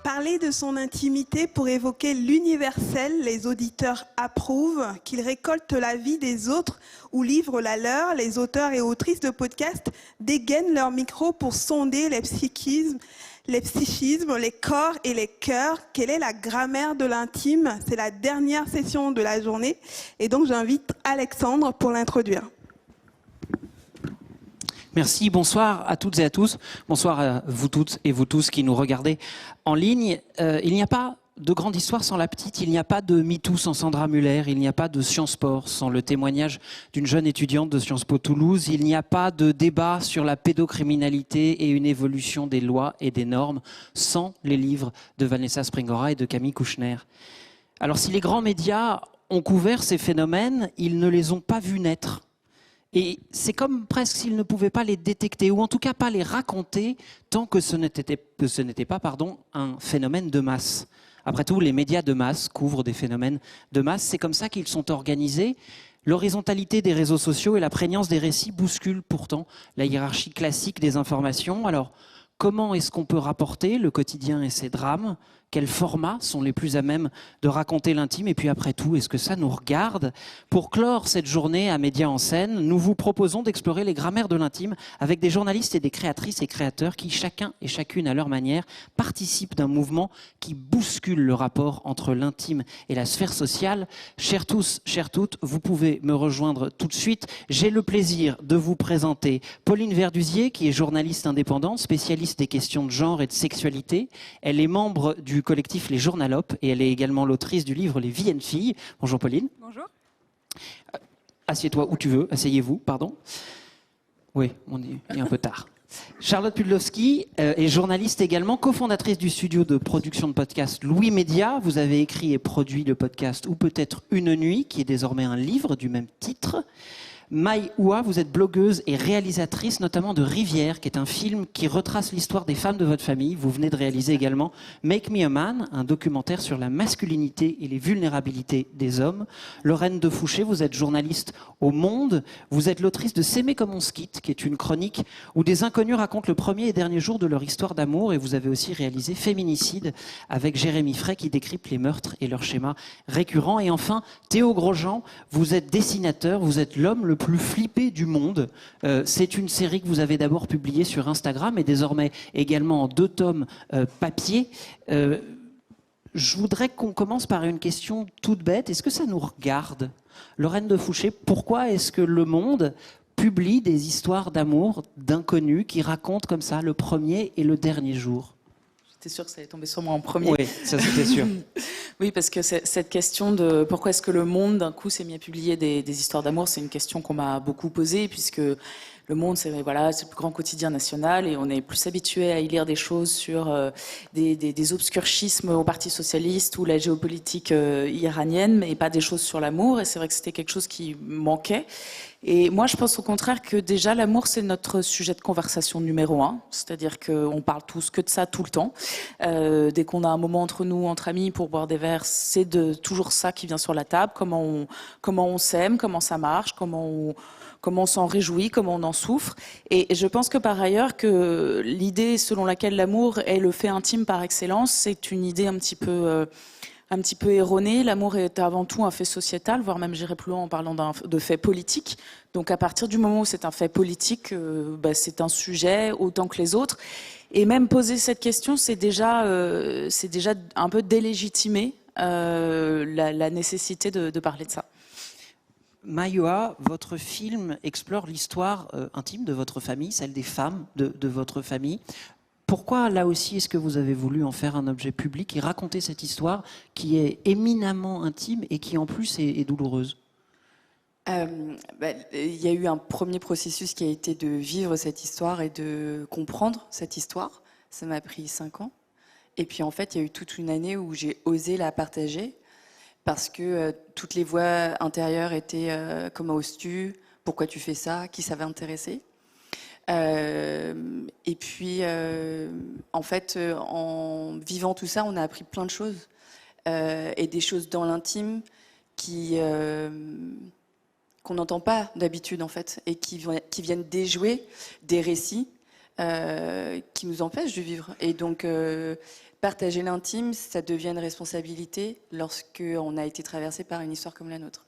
Parler de son intimité pour évoquer l'universel, les auditeurs approuvent, qu'ils récoltent la vie des autres ou livrent la leur. Les auteurs et autrices de podcasts dégainent leur micro pour sonder les psychismes, les corps et les cœurs. Quelle est la grammaire de l'intime? C'est la dernière session de la journée et donc j'invite Alexandre pour l'introduire. Merci, bonsoir à toutes et à tous. Bonsoir à vous toutes et vous tous qui nous regardez en ligne. Il n'y a pas de grande histoire sans la petite, il n'y a pas de MeToo sans Sandra Muller, il n'y a pas de Sciences Po sans le témoignage d'une jeune étudiante de Sciences Po Toulouse, il n'y a pas de débat sur la pédocriminalité et une évolution des lois et des normes sans les livres de Vanessa Springora et de Camille Kouchner. Alors si les grands médias ont couvert ces phénomènes, ils ne les ont pas vus naître. Et c'est comme presque s'ils ne pouvaient pas les détecter, ou en tout cas pas les raconter, tant que ce n'était pas un phénomène de masse. Après tout, les médias de masse couvrent des phénomènes de masse. C'est comme ça qu'ils sont organisés. L'horizontalité des réseaux sociaux et la prégnance des récits bousculent pourtant la hiérarchie classique des informations. Alors, comment est-ce qu'on peut rapporter le quotidien et ses drames ? Quels formats sont les plus à même de raconter l'intime? Et puis après tout, est-ce que ça nous regarde? Pour clore cette journée à Médias en scène, nous vous proposons d'explorer les grammaires de l'intime avec des journalistes et des créatrices et créateurs qui, chacun et chacune à leur manière, participent d'un mouvement qui bouscule le rapport entre l'intime et la sphère sociale. Chers tous, chères toutes, vous pouvez me rejoindre tout de suite. J'ai le plaisir de vous présenter Pauline Verdusier, qui est journaliste indépendante, spécialiste des questions de genre et de sexualité. Elle est membre du collectif Les Journalopes et elle est également l'autrice du livre Les Vilaines Filles. Bonjour Pauline. Bonjour. Assieds-toi où tu veux, asseyez-vous, pardon. Oui, il est un peu tard. Charlotte Pudlowski est journaliste également, cofondatrice du studio de production de podcast Louis Média. Vous avez écrit et produit le podcast Ou peut-être une nuit, qui est désormais un livre du même titre. Maï Oua, vous êtes blogueuse et réalisatrice notamment de Rivière, qui est un film qui retrace l'histoire des femmes de votre famille. Vous venez de réaliser également Make Me a Man, un documentaire sur la masculinité et les vulnérabilités des hommes. Lorraine Defouché, vous êtes journaliste au Monde. Vous êtes l'autrice de S'aimer comme on se quitte, qui est une chronique où des inconnus racontent le premier et dernier jour de leur histoire d'amour. Et vous avez aussi réalisé Féminicide avec Jérémy Frey, qui décrypte les meurtres et leurs schémas récurrents. Et enfin, Théo Grosjean, vous êtes dessinateur, vous êtes l'homme le plus flippé du monde. C'est une série que vous avez d'abord publiée sur Instagram et désormais également en 2 tomes papier. Je voudrais qu'on commence par une question toute bête. Est-ce que ça nous regarde? Lorraine Defouché, pourquoi est-ce que Le Monde publie des histoires d'amour d'inconnus qui racontent comme ça le premier et le dernier jour? J'étais sûre que ça allait tomber sur moi en premier. Oui, ça c'était sûr. Oui, parce que cette question de pourquoi est-ce que Le Monde, d'un coup, s'est mis à publier des histoires d'amour, c'est une question qu'on m'a beaucoup posée, puisque Le Monde, c'est le plus grand quotidien national, et on est plus habitué à y lire des choses sur des obscurcismes au Parti socialiste ou la géopolitique iranienne, mais pas des choses sur l'amour, et c'est vrai que c'était quelque chose qui manquait. Et moi, je pense au contraire que déjà, l'amour, c'est notre sujet de conversation numéro 1. C'est-à-dire qu'on parle tous que de ça tout le temps. Dès qu'on a un moment entre nous, entre amis, pour boire des verres, c'est toujours ça qui vient sur la table. Comment on s'aime, comment ça marche, comment on s'en réjouit, comment on en souffre. Et je pense que par ailleurs, que l'idée selon laquelle l'amour est le fait intime par excellence, c'est une idée un petit peu erronée. L'amour est avant tout un fait sociétal, voire même j'irai plus loin en parlant de fait politique. Donc à partir du moment où c'est un fait politique, c'est un sujet autant que les autres. Et même poser cette question, c'est déjà un peu délégitimer la nécessité de parler de ça. Maï Oua, votre film explore l'histoire intime de votre famille, celle des femmes de votre famille. Pourquoi, là aussi, est-ce que vous avez voulu en faire un objet public et raconter cette histoire qui est éminemment intime et qui, en plus, est douloureuse? Il y a eu un premier processus qui a été de vivre cette histoire et de comprendre cette histoire. Ça m'a pris 5 ans. Et puis, en fait, il y a eu toute une année où j'ai osé la partager parce que toutes les voix intérieures étaient comment oses-tu? Pourquoi tu fais ça? Qui ça va intéresser? Et puis, en fait, en vivant tout ça, on a appris plein de choses. Et des choses dans l'intime qu'on n'entend pas d'habitude, en fait, et qui viennent déjouer des récits qui nous empêchent de vivre. Et donc, partager l'intime, ça devient une responsabilité lorsqu'on a été traversé par une histoire comme la nôtre.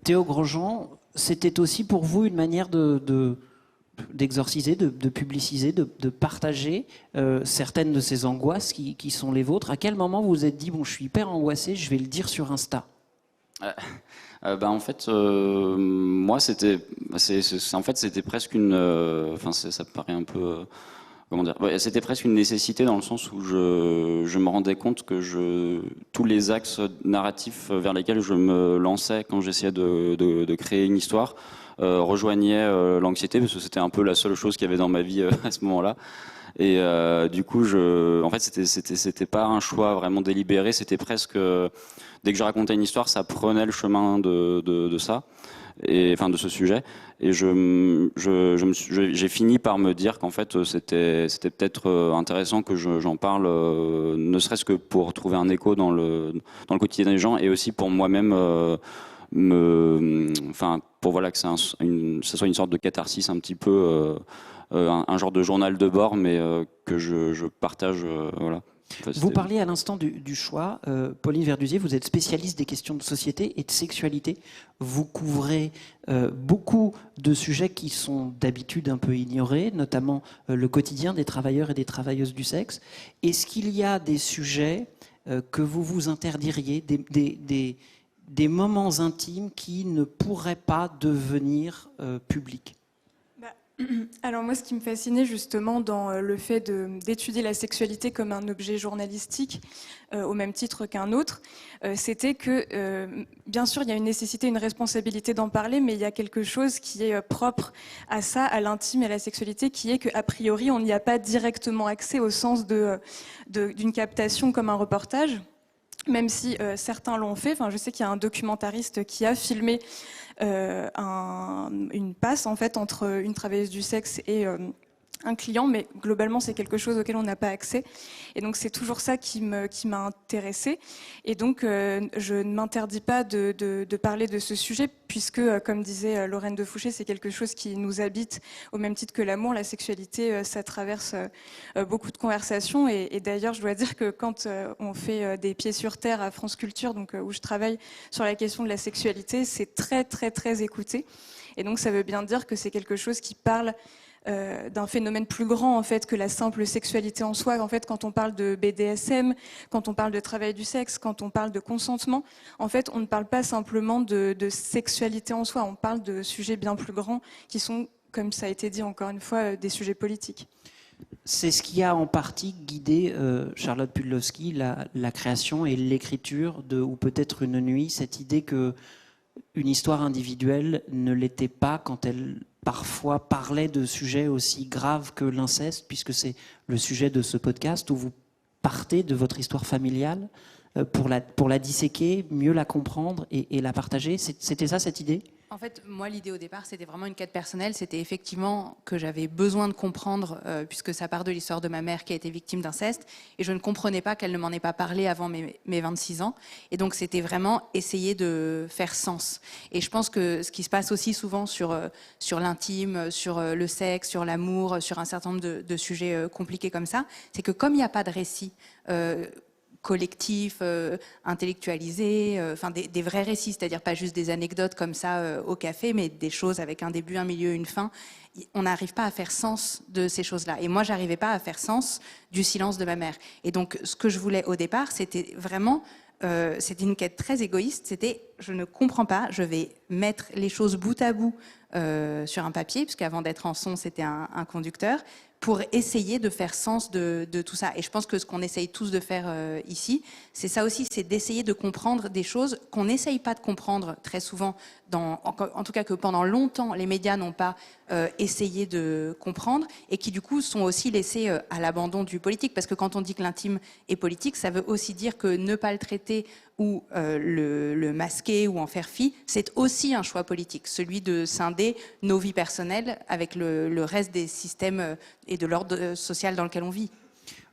Théo Grosjean, c'était aussi pour vous une manière d'exorciser, de publiciser, de partager certaines de ces angoisses qui sont les vôtres. À quel moment vous vous êtes dit, bon, je suis hyper angoissé, je vais le dire sur Insta? En fait, moi, c'était presque une. Enfin, ça paraît un peu. Comment dire? C'était presque une nécessité dans le sens où je me rendais compte que tous les axes narratifs vers lesquels je me lançais quand j'essayais de créer une histoire rejoignaient l'anxiété, parce que c'était un peu la seule chose qu'il y avait dans ma vie à ce moment-là. Et du coup, en fait, c'était pas un choix vraiment délibéré. C'était presque dès que je racontais une histoire, ça prenait le chemin de ça, et enfin de ce sujet. Et j'ai fini par me dire qu'en fait, c'était peut-être intéressant que j'en parle, ne serait-ce que pour trouver un écho dans le quotidien des gens, et aussi pour moi-même pour voilà que ça soit une sorte de catharsis un petit peu. Un genre de journal de bord, mais que je partage. Voilà. Enfin, vous parliez à l'instant du choix. Pauline Verduzier, vous êtes spécialiste des questions de société et de sexualité. Vous couvrez beaucoup de sujets qui sont d'habitude un peu ignorés, notamment le quotidien des travailleurs et des travailleuses du sexe. Est-ce qu'il y a des sujets que vous vous interdiriez, des moments intimes qui ne pourraient pas devenir publics? Alors moi, ce qui me fascinait justement dans le fait d'étudier la sexualité comme un objet journalistique, au même titre qu'un autre, c'était que, bien sûr, il y a une nécessité, une responsabilité d'en parler, mais il y a quelque chose qui est propre à ça, à l'intime et à la sexualité, qui est qu'a priori, on n'y a pas directement accès au sens d'une captation comme un reportage. Même si certains l'ont fait. Enfin, je sais qu'il y a un documentariste qui a filmé une passe en fait entre une travailleuse du sexe et un client, mais globalement c'est quelque chose auquel on n'a pas accès. Et donc c'est toujours ça qui m'a intéressée. Et donc je ne m'interdis pas de parler de ce sujet, puisque comme disait Lorraine de Fouché, c'est quelque chose qui nous habite au même titre que l'amour. La sexualité, ça traverse beaucoup de conversations. Et d'ailleurs, je dois dire que quand on fait des pieds sur terre à France Culture, donc où je travaille sur la question de la sexualité, c'est très très très écouté. Et donc ça veut bien dire que c'est quelque chose qui parle d'un phénomène plus grand en fait que la simple sexualité en soi. En fait, quand on parle de BDSM, quand on parle de travail du sexe, quand on parle de consentement, en fait, on ne parle pas simplement de sexualité en soi. On parle de sujets bien plus grands qui sont, comme ça a été dit encore une fois, des sujets politiques. C'est ce qui a en partie guidé Charlotte Pudlowski, la création et l'écriture de Ou peut-être une nuit, cette idée que une histoire individuelle ne l'était pas quand elle parfois parlait de sujets aussi graves que l'inceste, puisque c'est le sujet de ce podcast où vous partez de votre histoire familiale pour la disséquer, mieux la comprendre et la partager. C'était ça cette idée ? En fait, moi, l'idée au départ, c'était vraiment une quête personnelle. C'était effectivement que j'avais besoin de comprendre, puisque ça part de l'histoire de ma mère qui a été victime d'inceste, et je ne comprenais pas qu'elle ne m'en ait pas parlé avant mes 26 ans. Et donc, c'était vraiment essayer de faire sens. Et je pense que ce qui se passe aussi souvent sur l'intime, sur le sexe, sur l'amour, sur un certain nombre de sujets compliqués comme ça, c'est que comme il n'y a pas de récit collectif, intellectualisé, enfin des vrais récits, c'est-à-dire pas juste des anecdotes comme ça au café, mais des choses avec un début, un milieu, une fin. On n'arrive pas à faire sens de ces choses-là. Et moi, j'arrivais pas à faire sens du silence de ma mère. Et donc, ce que je voulais au départ, c'était vraiment... c'était une quête très égoïste, c'était je ne comprends pas, je vais mettre les choses bout à bout sur un papier, puisqu'avant d'être en son, c'était un conducteur, pour essayer de faire sens de tout ça. Et je pense que ce qu'on essaye tous de faire ici, c'est ça aussi, c'est d'essayer de comprendre des choses qu'on n'essaye pas de comprendre très souvent, en tout cas que pendant longtemps, les médias n'ont pas essayé de comprendre, et qui du coup sont aussi laissés à l'abandon du politique. Parce que quand on dit que l'intime est politique, ça veut aussi dire que ne pas le traiter ou le masquer ou en faire fi, c'est aussi un choix politique, celui de scinder nos vies personnelles avec le reste des systèmes et de l'ordre social dans lequel on vit.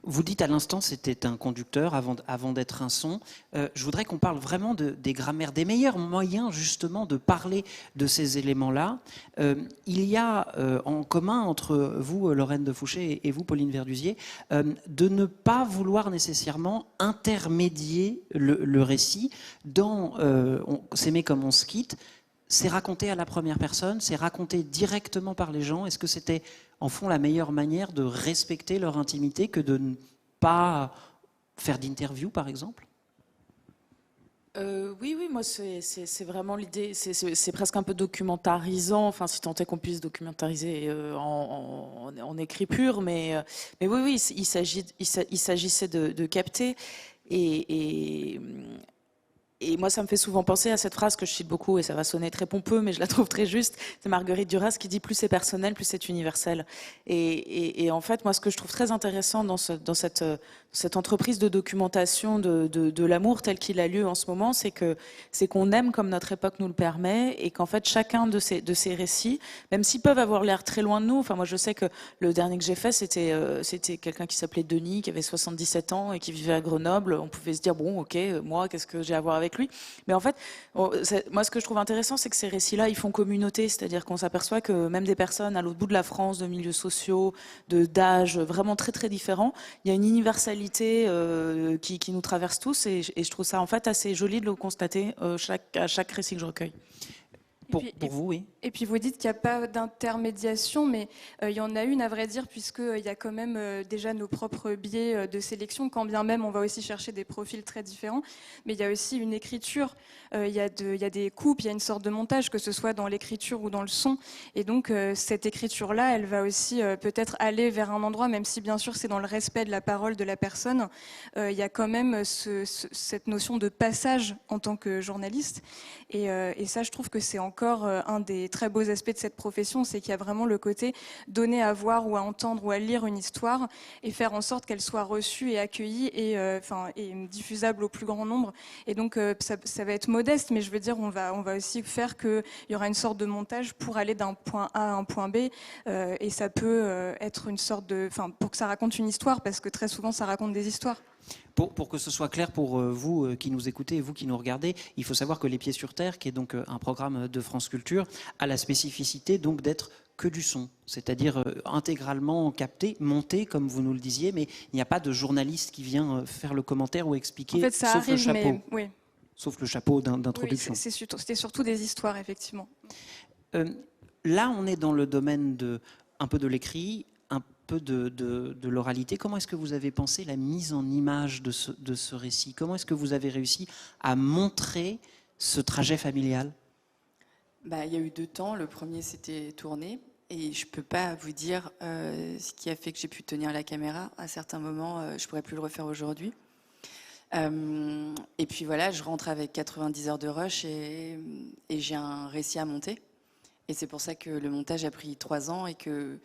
Vous dites à l'instant c'était un conducteur avant d'être un son. Je voudrais qu'on parle vraiment des grammaires, des meilleurs moyens justement de parler de ces éléments-là. Il y a en commun entre vous, Lorraine de Fouché, et vous, Pauline Verdusier, de ne pas vouloir nécessairement intermédier le récit dans S'aimer comme on se quitte. C'est raconté à la première personne, c'est raconté directement par les gens. Est-ce que c'était, en fond, la meilleure manière de respecter leur intimité que de ne pas faire d'interview, par exemple ? Oui, moi c'est vraiment l'idée, c'est presque un peu documentarisant, enfin si tant est qu'on puisse documentariser en écrit pur, mais oui, il s'agissait de capter et moi, ça me fait souvent penser à cette phrase que je cite beaucoup, et ça va sonner très pompeux, mais je la trouve très juste. C'est Marguerite Duras qui dit « plus c'est personnel, plus c'est universel ». Et en fait, moi, ce que je trouve très intéressant dans cette entreprise de documentation de l'amour tel qu'il a lieu en ce moment, c'est qu'on aime comme notre époque nous le permet, et qu'en fait, chacun de ces récits, même s'ils peuvent avoir l'air très loin de nous, enfin moi je sais que le dernier que j'ai fait, c'était quelqu'un qui s'appelait Denis, qui avait 77 ans et qui vivait à Grenoble. On pouvait se dire, bon, ok, moi, qu'est-ce que j'ai à voir avec lui? Mais en fait, moi, ce que je trouve intéressant, c'est que ces récits-là, ils font communauté, c'est-à-dire qu'on s'aperçoit que même des personnes à l'autre bout de la France, de milieux sociaux, d'âge vraiment très très différents, il y a une universalité qui nous traverse tous, et je trouve ça en fait assez joli de le constater à chaque récit que je recueille. Pour vous, oui. Et puis vous dites qu'il n'y a pas d'intermédiation, mais il y en a une à vrai dire, puisqu'il y a quand même déjà nos propres biais de sélection, quand bien même on va aussi chercher des profils très différents, mais il y a aussi une écriture, il y a des coupes, il y a une sorte de montage, que ce soit dans l'écriture ou dans le son, et donc cette écriture-là, elle va aussi peut-être aller vers un endroit, même si bien sûr c'est dans le respect de la parole de la personne, il y a quand même cette notion de passage en tant que journaliste, et ça je trouve que c'est encore un des très beaux aspects de cette profession, c'est qu'il y a vraiment le côté donner à voir ou à entendre ou à lire une histoire et faire en sorte qu'elle soit reçue et accueillie et diffusable au plus grand nombre. Et donc ça va être modeste, mais je veux dire on va aussi faire qu'il y aura une sorte de montage pour aller d'un point A à un point B, et ça peut être une sorte de, pour que ça raconte une histoire, parce que très souvent ça raconte des histoires. Pour que ce soit clair pour vous qui nous écoutez et vous qui nous regardez, il faut savoir que Les Pieds sur Terre, qui est donc un programme de France Culture, a la spécificité donc d'être que du son, c'est-à-dire intégralement capté, monté, comme vous nous le disiez, mais il n'y a pas de journaliste qui vient faire le commentaire ou expliquer, En fait, ça sauf arrive, le chapeau. mais oui. Sauf le chapeau d'introduction. Oui, c'était surtout des histoires, effectivement. Là, on est dans le domaine un peu de l'écrit, un peu de l'oralité. Comment est-ce que vous avez pensé la mise en image de ce récit? Comment est-ce que vous avez réussi à montrer ce trajet familial? Il y a eu 2 temps. Le premier, c'était tourner. Et je ne peux pas vous dire ce qui a fait que j'ai pu tenir la caméra. À certains moments, je ne pourrais plus le refaire aujourd'hui. Et puis voilà, je rentre avec 90 heures de rush et j'ai un récit à monter. Et c'est pour ça que le montage a pris 3 ans et que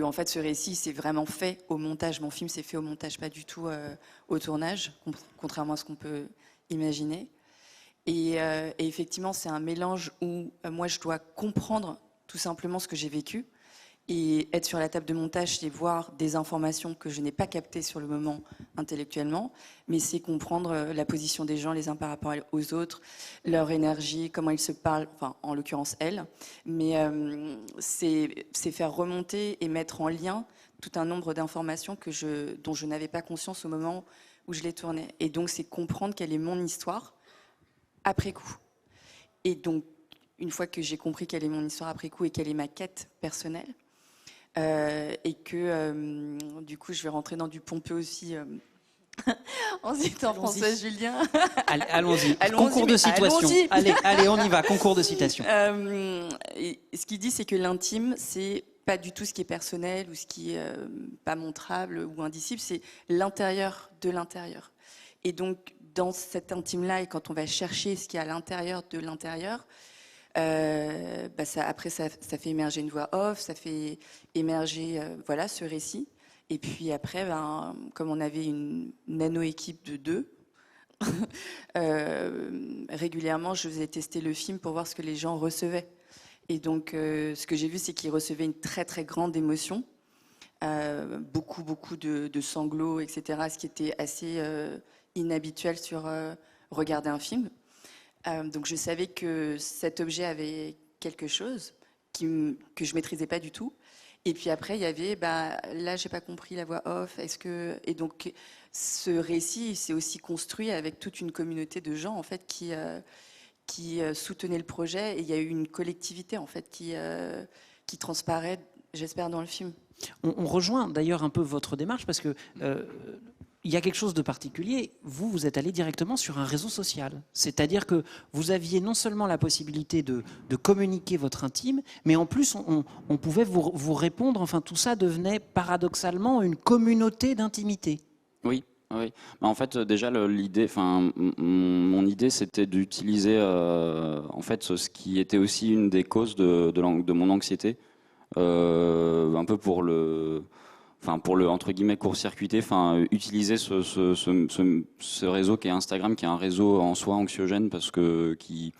en fait ce récit s'est vraiment fait au montage. Mon film s'est fait au montage, pas du tout au tournage, contrairement à ce qu'on peut imaginer. Et effectivement, c'est un mélange où moi je dois comprendre tout simplement ce que j'ai vécu et être sur la table de montage, c'est voir des informations que je n'ai pas captées sur le moment intellectuellement, mais c'est comprendre la position des gens les uns par rapport aux autres, leur énergie, comment ils se parlent, enfin en l'occurrence elle, mais c'est faire remonter et mettre en lien tout un nombre d'informations dont je n'avais pas conscience au moment où je les tournais. Et donc c'est comprendre quelle est mon histoire après coup. Et donc une fois que j'ai compris quelle est mon histoire après coup et quelle est ma quête personnelle, et que du coup je vais rentrer dans du pompeux aussi en citant François Julien. Allons-y, concours de citation. Allez, on y va, concours de citation. Et ce qu'il dit, c'est que l'intime, c'est pas du tout ce qui est personnel ou ce qui est pas montrable ou indicible, c'est l'intérieur de l'intérieur. Et donc dans cet intime-là, et quand on va chercher ce qui est à l'intérieur de l'intérieur, après ça fait émerger une voix off, ça fait émerger ce récit. Et puis après, comme on avait une nano-équipe de 2, régulièrement, je faisais tester le film pour voir ce que les gens recevaient. Et donc, ce que j'ai vu, c'est qu'ils recevaient une très très grande émotion, beaucoup de sanglots, etc. Ce qui était assez inhabituel sur regarder un film. Donc, je savais que cet objet avait quelque chose que je maîtrisais pas du tout. Et puis après, il y avait, là, j'ai pas compris la voix off. Et donc, ce récit s'est aussi construit avec toute une communauté de gens en fait qui soutenaient le projet. Et il y a eu une collectivité en fait qui transparaît, j'espère, dans le film. On rejoint d'ailleurs un peu votre démarche parce que il y a quelque chose de particulier. Vous êtes allé directement sur un réseau social. C'est-à-dire que vous aviez non seulement la possibilité de communiquer votre intime, mais en plus, on pouvait vous répondre. Enfin, tout ça devenait paradoxalement une communauté d'intimité. Oui. Oui, en fait, déjà l'idée, mon idée, c'était d'utiliser en fait ce qui était aussi une des causes de mon anxiété, un peu pour le entre guillemets court-circuiter, utiliser ce réseau qui est Instagram, qui est un réseau en soi anxiogène parce que qui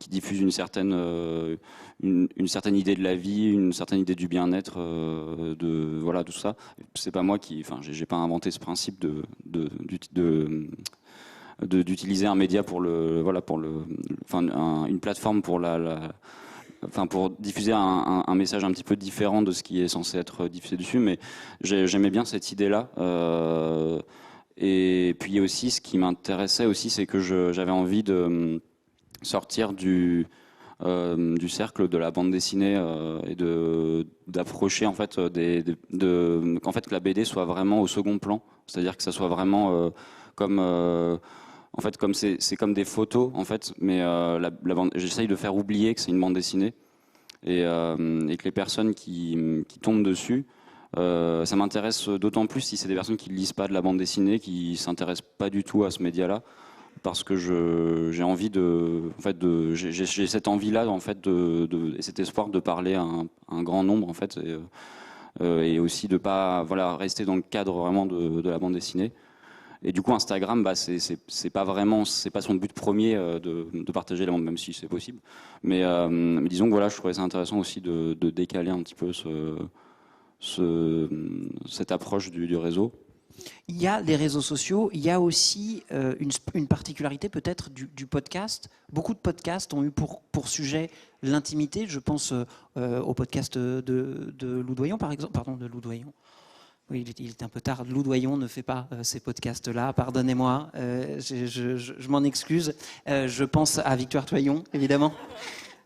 diffuse une certaine idée de la vie, une certaine idée du bien-être, de tout ça. C'est pas moi j'ai pas inventé ce principe d'utiliser un média une plateforme pour pour diffuser un message un petit peu différent de ce qui est censé être diffusé dessus, mais j'aimais bien cette idée-là. Et puis aussi, ce qui m'intéressait aussi, c'est que j'avais envie de sortir du cercle de la bande dessinée et d'approcher en fait qu'en fait que la BD soit vraiment au second plan, c'est-à-dire que ça soit vraiment comme en fait, comme c'est comme des photos, en fait, mais j'essaye de faire oublier que c'est une bande dessinée et que les personnes qui tombent dessus, ça m'intéresse d'autant plus si c'est des personnes qui ne lisent pas de la bande dessinée, qui ne s'intéressent pas du tout à ce média-là, parce que j'ai envie j'ai cette envie-là, en fait, et cet espoir de parler à un grand nombre, en fait, et aussi de pas rester dans le cadre vraiment de la bande dessinée. Et du coup, Instagram, c'est pas son but premier de partager la bande, même si c'est possible. Mais disons que je trouvais ça intéressant aussi de décaler un petit peu cette approche du réseau. Il y a les réseaux sociaux, il y a aussi une particularité peut-être du podcast. Beaucoup de podcasts ont eu pour sujet l'intimité. Je pense au podcast de Lou Doyon, par exemple. Pardon, de Lou Doyon. Oui, il est un peu tard. Lou Doyon ne fait pas ces podcasts-là, pardonnez-moi, je m'en excuse. Je pense à Victoire Toyon, évidemment.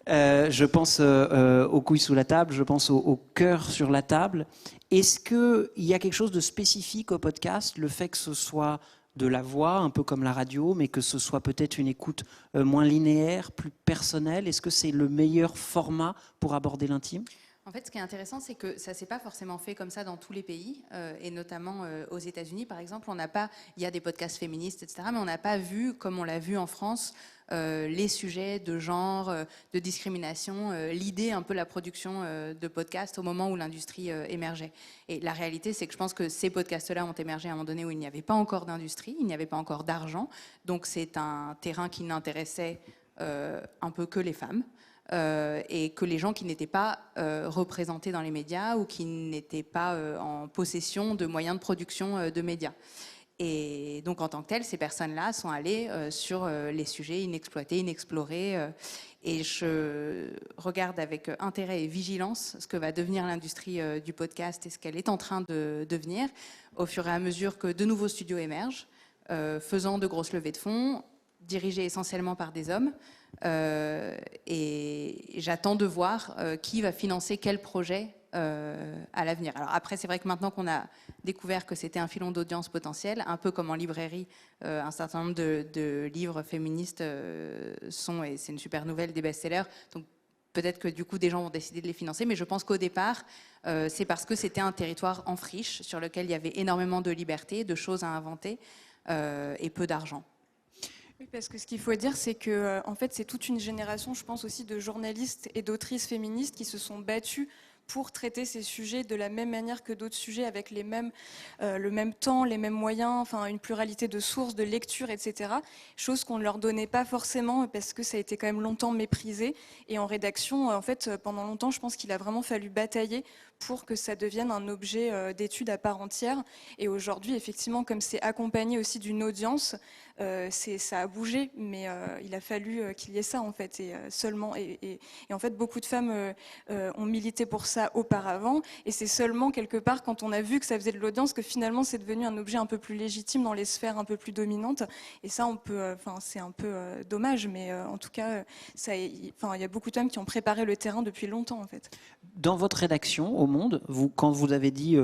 Je pense aux couilles sous la table, je pense au cœur sur la table. Est-ce qu'il y a quelque chose de spécifique au podcast, le fait que ce soit de la voix, un peu comme la radio, mais que ce soit peut-être une écoute moins linéaire, plus personnelle? Est-ce que c'est le meilleur format pour aborder l'intime ? En fait, ce qui est intéressant, c'est que ça ne s'est pas forcément fait comme ça dans tous les pays, et notamment aux États-Unis, par exemple. Il y a des podcasts féministes, etc., mais on n'a pas vu, comme on l'a vu en France, les sujets de genre, de discrimination, l'idée, un peu la production de podcasts au moment où l'industrie émergeait. Et la réalité, c'est que je pense que ces podcasts-là ont émergé à un moment donné où il n'y avait pas encore d'industrie, il n'y avait pas encore d'argent. Donc c'est un terrain qui n'intéressait un peu que les femmes. Et que les gens qui n'étaient pas représentés dans les médias ou qui n'étaient pas en possession de moyens de production de médias. Et donc en tant que telles, ces personnes-là sont allées sur les sujets inexploités, inexplorés. Et je regarde avec intérêt et vigilance ce que va devenir l'industrie du podcast et ce qu'elle est en train de devenir au fur et à mesure que de nouveaux studios émergent, faisant de grosses levées de fonds, dirigés essentiellement par des hommes. Et j'attends de voir qui va financer quel projet à l'avenir. Alors après, c'est vrai que maintenant qu'on a découvert que c'était un filon d'audience potentiel, un peu comme en librairie, un certain nombre de livres féministes sont, et c'est une super nouvelle, des best-sellers. Donc peut-être que du coup des gens vont décider de les financer, mais je pense qu'au départ, c'est parce que c'était un territoire en friche sur lequel il y avait énormément de liberté, de choses à inventer et peu d'argent. Oui, parce que ce qu'il faut dire, c'est que en fait, c'est toute une génération, je pense aussi, de journalistes et d'autrices féministes qui se sont battues pour traiter ces sujets de la même manière que d'autres sujets, avec le même temps, les mêmes moyens, enfin une pluralité de sources, de lectures, etc. Chose qu'on ne leur donnait pas forcément parce que ça a été quand même longtemps méprisé. Et en rédaction, en fait, pendant longtemps, je pense qu'il a vraiment fallu batailler pour que ça devienne un objet d'étude à part entière. Et aujourd'hui, effectivement, comme c'est accompagné aussi d'une audience, ça a bougé, mais il a fallu qu'il y ait ça en fait, et seulement. Et en fait, beaucoup de femmes ont milité pour ça auparavant, et c'est seulement quelque part quand on a vu que ça faisait de l'audience que finalement c'est devenu un objet un peu plus légitime dans les sphères un peu plus dominantes. Et ça, c'est un peu dommage, mais en tout cas, il y a beaucoup de femmes qui ont préparé le terrain depuis longtemps en fait. Dans votre rédaction au Monde, quand vous avez dit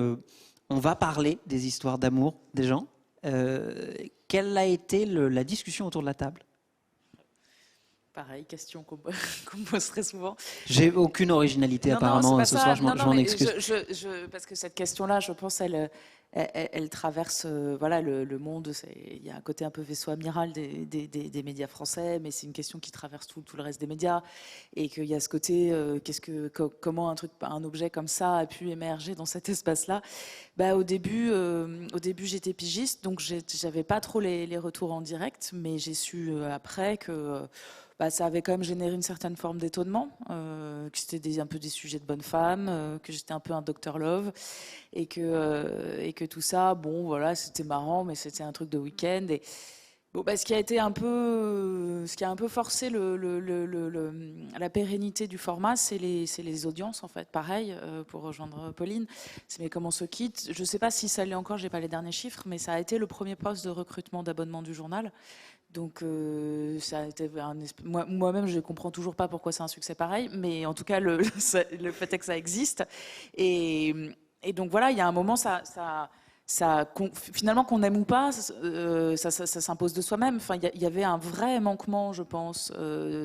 on va parler des histoires d'amour des gens, quelle a été la discussion autour de la table? Pareil, question qu'on me pose très souvent. J'ai aucune originalité apparemment ce soir, je m'en excuse. Parce que cette question-là, je pense, elle traverse voilà, le monde. Il y a un côté un peu vaisseau amiral des médias français, mais c'est une question qui traverse tout le reste des médias. Et qu'il y a ce côté, comment un objet comme ça a pu émerger dans cet espace-là. Au début j'étais pigiste, donc j'avais pas trop les retours en direct, mais j'ai su après que ça avait quand même généré une certaine forme d'étonnement, que c'était un peu des sujets de bonnes femmes, que j'étais un peu un Dr Love, et que tout ça, bon voilà, c'était marrant, mais c'était un truc de week-end. Et ce qui a un peu forcé la pérennité du format, c'est les audiences en fait. Pareil, pour rejoindre Pauline, c'est mais comment on se quitte. Je ne sais pas si ça l'est encore, j'ai pas les derniers chiffres, mais ça a été le premier poste de recrutement d'abonnement du journal. Donc ça a été moi-même je comprends toujours pas pourquoi c'est un succès pareil, mais en tout cas le fait est que ça existe, et donc voilà, il y a un moment finalement, qu'on aime ou pas, ça s'impose de soi-même. Enfin, il y avait un vrai manquement, je pense,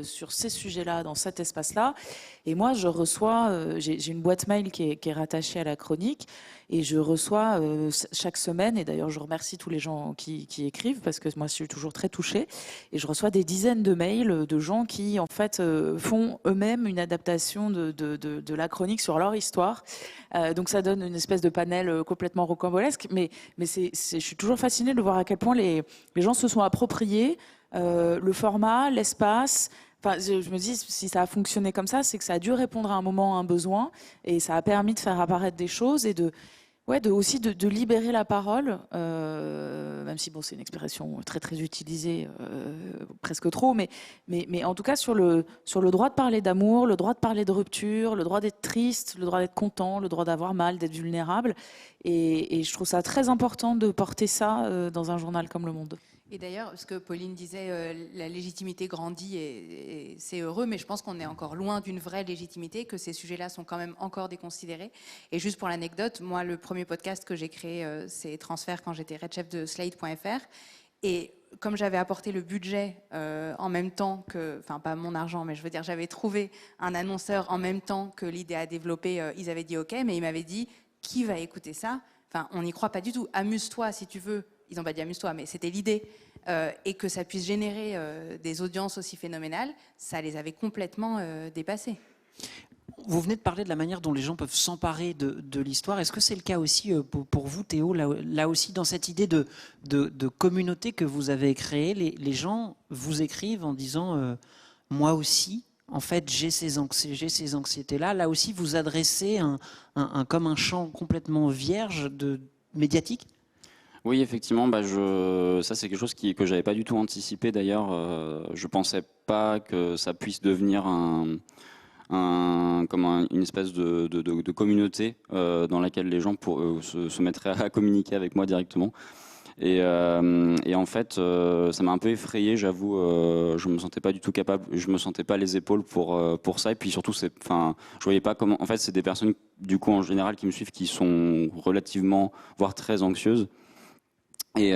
sur ces sujets-là, dans cet espace-là. Et moi, je reçois, j'ai une boîte mail qui est rattachée à la chronique, et je reçois chaque semaine, et d'ailleurs je remercie tous les gens qui écrivent, parce que moi je suis toujours très touchée, et je reçois des dizaines de mails de gens qui en fait font eux-mêmes une adaptation de la chronique sur leur histoire. Donc ça donne une espèce de panel complètement rocambolesque, mais je suis toujours fascinée de voir à quel point les gens se sont appropriés le format, l'espace. Enfin, je me dis, si ça a fonctionné comme ça, c'est que ça a dû répondre à un moment, à un besoin, et ça a permis de faire apparaître des choses et aussi de libérer la parole, même si c'est une expression très très utilisée, presque trop, mais en tout cas sur le droit de parler d'amour, le droit de parler de rupture, le droit d'être triste, le droit d'être content, le droit d'avoir mal, d'être vulnérable, et je trouve ça très important de porter ça dans un journal comme Le Monde. Et d'ailleurs, ce que Pauline disait, la légitimité grandit et c'est heureux, mais je pense qu'on est encore loin d'une vraie légitimité, que ces sujets-là sont quand même encore déconsidérés. Et juste pour l'anecdote, moi, le premier podcast que j'ai créé, c'est Transfert, quand j'étais Red Chef de Slate.fr. Et comme j'avais apporté le budget en même temps que, enfin pas mon argent, mais je veux dire, j'avais trouvé un annonceur en même temps que l'idée à développer, ils avaient dit OK, mais ils m'avaient dit, qui va écouter ça? Enfin, on n'y croit pas du tout. Amuse-toi si tu veux. Ils n'ont pas dit amuse-toi, mais c'était l'idée. Et que ça puisse générer des audiences aussi phénoménales, ça les avait complètement dépassés. Vous venez de parler de la manière dont les gens peuvent s'emparer de l'histoire. Est-ce que c'est le cas aussi pour vous, Théo, là aussi, dans cette idée de communauté que vous avez créée, les gens vous écrivent en disant moi aussi, en fait, j'ai ces anxiétés-là. Là aussi, vous adressez comme un champ complètement vierge médiatique. Oui, effectivement, ça c'est quelque chose que j'avais pas du tout anticipé d'ailleurs. Je pensais pas que ça puisse devenir une espèce de communauté dans laquelle les gens se mettraient à communiquer avec moi directement. Et en fait, ça m'a un peu effrayé, j'avoue. Je me sentais pas du tout capable, je me sentais pas les épaules pour ça. Et puis surtout, je voyais pas comment. En fait, c'est des personnes du coup en général qui me suivent, qui sont relativement, voire très anxieuses. Et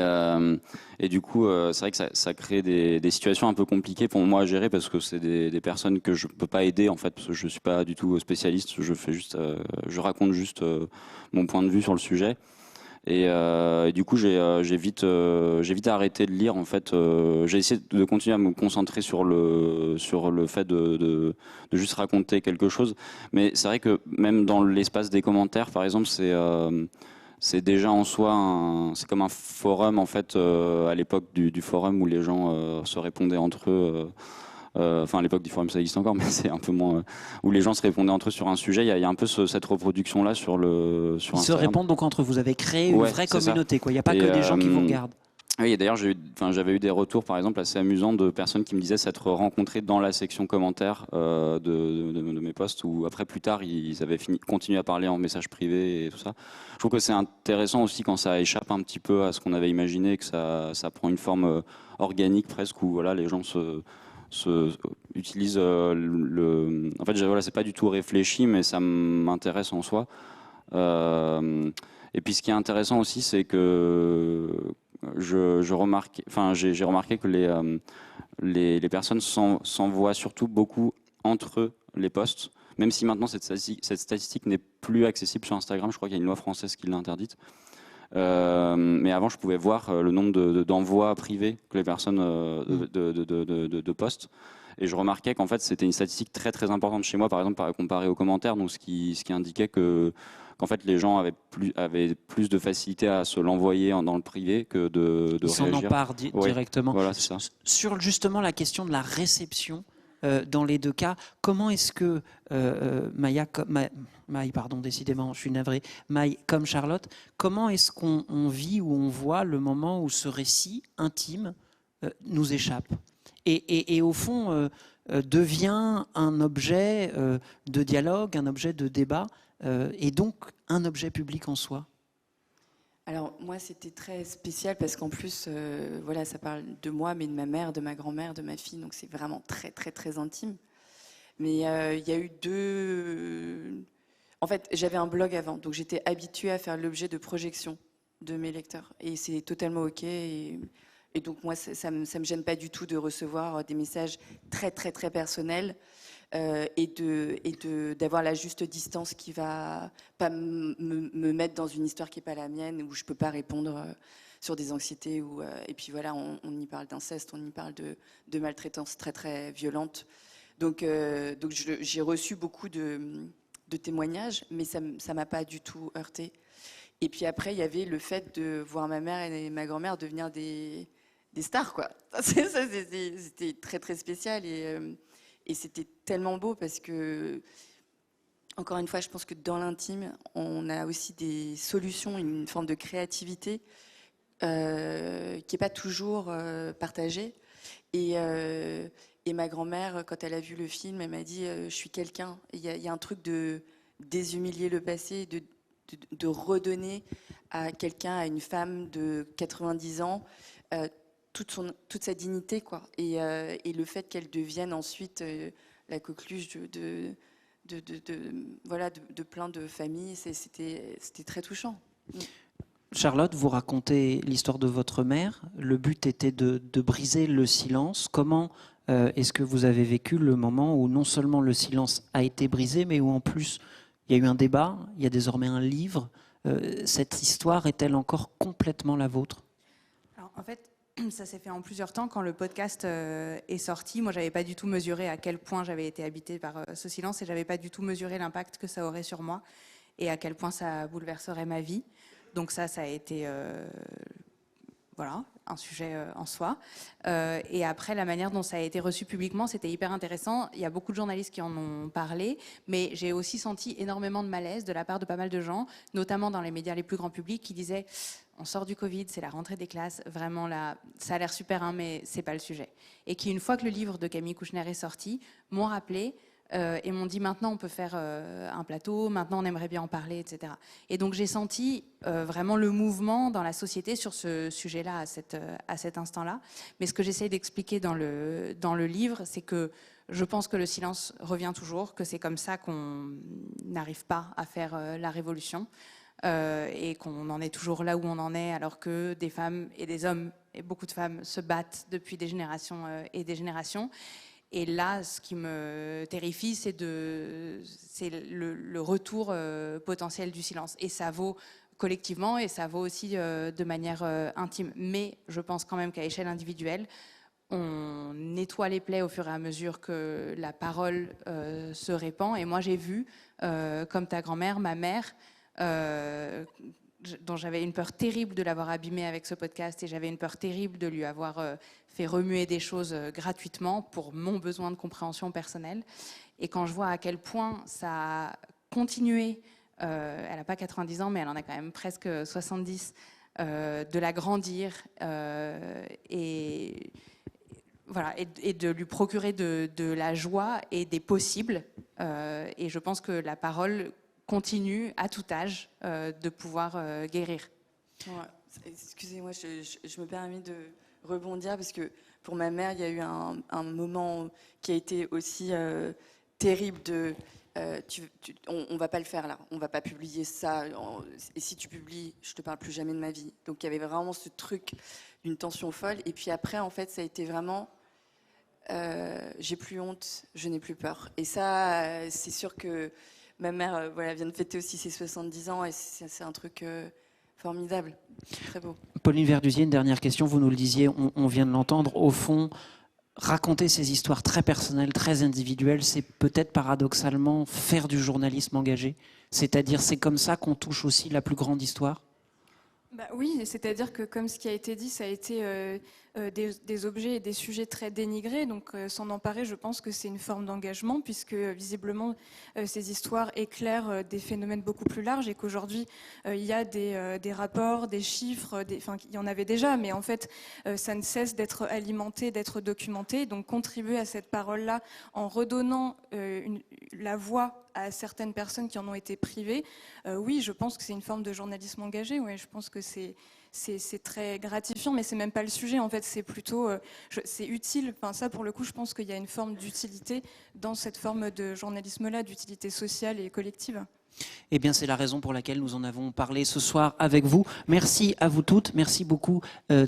du coup, c'est vrai que ça crée des situations un peu compliquées pour moi à gérer, parce que c'est des personnes que je peux pas aider en fait, parce que je suis pas du tout spécialiste. Je raconte juste mon point de vue sur le sujet. Et du coup, j'ai vite arrêté de lire. En fait, j'ai essayé de continuer à me concentrer sur le fait de juste raconter quelque chose. Mais c'est vrai que même dans l'espace des commentaires, par exemple, c'est déjà en soi c'est comme un forum en fait à l'époque du forum où les gens se répondaient entre eux. Enfin, à l'époque du forum, ça existe encore, mais c'est un peu moins où les gens se répondaient entre eux sur un sujet. Il y a un peu cette reproduction là sur Ils se Instagram. répondent donc entre vous. Vous avez créé une Ouais, vraie c'est ça. communauté, quoi. Il n'y a pas Et, que des gens qui vous regardent. Oui, et d'ailleurs, j'avais eu des retours, par exemple, assez amusants de personnes qui me disaient s'être rencontrées dans la section commentaires de mes posts, où après, plus tard, ils avaient continué à parler en message privé et tout ça. Je trouve que c'est intéressant aussi quand ça échappe un petit peu à ce qu'on avait imaginé, que ça prend une forme organique presque, où voilà, les gens utilisent En fait, voilà, c'est pas du tout réfléchi, mais ça m'intéresse en soi. Et puis, ce qui est intéressant aussi, c'est que j'ai remarqué que les personnes s'envoient surtout beaucoup entre eux les posts, même si maintenant cette statistique n'est plus accessible sur Instagram. Je crois qu'il y a une loi française qui l'a interdite. Mais avant, je pouvais voir le nombre d'envois privés que les personnes de posts. Et je remarquais qu'en fait, c'était une statistique très très importante chez moi, par exemple, comparé aux commentaires, donc ce qui indiquait qu'en fait, les gens avaient plus de facilité à se l'envoyer dans le privé que de Ils s'en réagir. emparent directement. Voilà, c'est ça. Sur justement la question de la réception, dans les deux cas, comment est-ce que Maï, pardon, décidément, je suis navré, Maï comme Charlotte, comment est-ce qu'on vit ou on voit le moment où ce récit intime nous échappe et au fond devient un objet de dialogue, un objet de débat et donc un objet public en soi? Alors moi c'était très spécial parce qu'en plus voilà, ça parle de moi mais de ma mère, de ma grand-mère, de ma fille, donc c'est vraiment très très très intime. Mais il y a eu en fait j'avais un blog avant, donc j'étais habituée à faire l'objet de projections de mes lecteurs et c'est totalement ok et donc moi ça me gêne pas du tout de recevoir des messages très très très personnels. D'avoir la juste distance qui va pas me mettre dans une histoire qui est pas la mienne, où je peux pas répondre sur des anxiétés et puis voilà, on y parle d'inceste, on y parle de maltraitance très très violente. Donc j'ai reçu beaucoup de témoignages, mais ça m'a pas du tout heurté. Et puis après il y avait le fait de voir ma mère et ma grand-mère devenir des stars, quoi. C'était très très spécial et c'était tellement beau parce que, encore une fois, je pense que dans l'intime, on a aussi des solutions, une forme de créativité qui n'est pas toujours partagée. Et ma grand-mère, quand elle a vu le film, elle m'a dit je suis quelqu'un. Il y a un truc de déshumilier le passé, de redonner à quelqu'un, à une femme de 90 ans, toute sa dignité, quoi. Et le fait qu'elle devienne ensuite la coqueluche de plein de familles, c'était très touchant. Charlotte, vous racontez l'histoire de votre mère. Le but était de briser le silence. Comment est-ce que vous avez vécu le moment où non seulement le silence a été brisé, mais où en plus il y a eu un débat, il y a désormais un livre. Cette histoire est-elle encore complètement la vôtre? Alors, en fait, ça s'est fait en plusieurs temps. Quand le podcast est sorti, moi, j'avais pas du tout mesuré à quel point j'avais été habitée par ce silence et j'avais pas du tout mesuré l'impact que ça aurait sur moi et à quel point ça bouleverserait ma vie. Donc ça a été voilà, un sujet en soi. Et après, la manière dont ça a été reçu publiquement, c'était hyper intéressant. Il y a beaucoup de journalistes qui en ont parlé, mais j'ai aussi senti énormément de malaise de la part de pas mal de gens, notamment dans les médias les plus grands publics, qui disaient on sort du Covid, c'est la rentrée des classes, vraiment là, ça a l'air super, hein, mais c'est pas le sujet. Et qui, une fois que le livre de Camille Kouchner est sorti, m'ont rappelé et m'ont dit maintenant on peut faire un plateau, maintenant on aimerait bien en parler, etc. Et donc j'ai senti vraiment le mouvement dans la société sur ce sujet-là à cet instant-là. Mais ce que j'essaie d'expliquer dans le livre, c'est que je pense que le silence revient toujours, que c'est comme ça qu'on n'arrive pas à faire la révolution. Et qu'on en est toujours là où on en est, alors que des femmes et des hommes, et beaucoup de femmes, se battent depuis des générations et des générations. Et là, ce qui me terrifie, c'est le retour potentiel du silence. Et ça vaut collectivement et ça vaut aussi de manière intime. Mais je pense quand même qu'à échelle individuelle, on nettoie les plaies au fur et à mesure que la parole se répand. Et moi, j'ai vu, comme ta grand-mère, ma mère, dont j'avais une peur terrible de l'avoir abîmée avec ce podcast et j'avais une peur terrible de lui avoir fait remuer des choses gratuitement pour mon besoin de compréhension personnelle. Et quand je vois à quel point ça a continué, elle n'a pas 90 ans, mais elle en a quand même presque 70, de la grandir et de lui procurer de la joie et des possibles. Et je pense que la parole continue à tout âge de pouvoir guérir. Ouais. Excusez-moi, je me permets de rebondir parce que pour ma mère, il y a eu un moment qui a été aussi terrible de on va pas le faire là, on va pas publier ça, et si tu publies, je te parle plus jamais de ma vie. Donc il y avait vraiment ce truc d'une tension folle, et puis après en fait ça a été vraiment j'ai plus honte, je n'ai plus peur. Et ça, c'est sûr que ma mère vient de fêter aussi ses 70 ans et c'est un truc formidable, très beau. Pauline Verdusier, une dernière question, vous nous le disiez, on vient de l'entendre, au fond, raconter ces histoires très personnelles, très individuelles, c'est peut-être paradoxalement faire du journalisme engagé. C'est-à-dire, c'est comme ça qu'on touche aussi la plus grande histoire ? Oui, c'est-à-dire que comme ce qui a été dit, ça a été des objets et des sujets très dénigrés, donc s'en emparer, je pense que c'est une forme d'engagement, puisque visiblement ces histoires éclairent des phénomènes beaucoup plus larges et qu'aujourd'hui il y a des rapports, des chiffres, enfin il y en avait déjà, mais en fait ça ne cesse d'être alimenté, d'être documenté, donc contribuer à cette parole-là en redonnant la voix à certaines personnes qui en ont été privées, oui, je pense que c'est une forme de journalisme engagé, ouais, je pense que c'est très gratifiant, mais c'est même pas le sujet, en fait, c'est plutôt, c'est utile, enfin ça pour le coup, je pense qu'il y a une forme d'utilité dans cette forme de journalisme-là, d'utilité sociale et collective. Eh bien, c'est la raison pour laquelle nous en avons parlé ce soir avec vous. Merci à vous toutes, merci beaucoup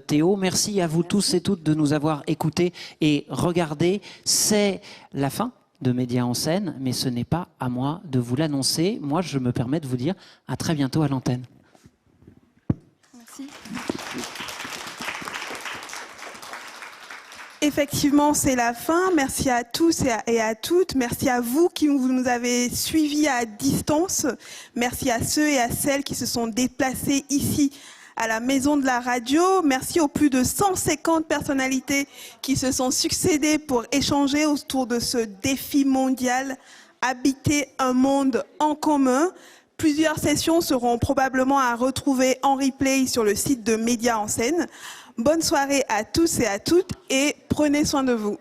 Théo, merci à vous tous et toutes de nous avoir écoutés et regardés. C'est la fin de Médias en scène, mais ce n'est pas à moi de vous l'annoncer. Moi, je me permets de vous dire à très bientôt à l'antenne. Merci. Effectivement, c'est la fin. Merci à tous et à toutes. Merci à vous qui nous avez suivis à distance. Merci à ceux et à celles qui se sont déplacés ici à la Maison de la Radio. Merci aux plus de 150 personnalités qui se sont succédées pour échanger autour de ce défi mondial, habiter un monde en commun. Plusieurs sessions seront probablement à retrouver en replay sur le site de Médias en scène. Bonne soirée à tous et à toutes et prenez soin de vous.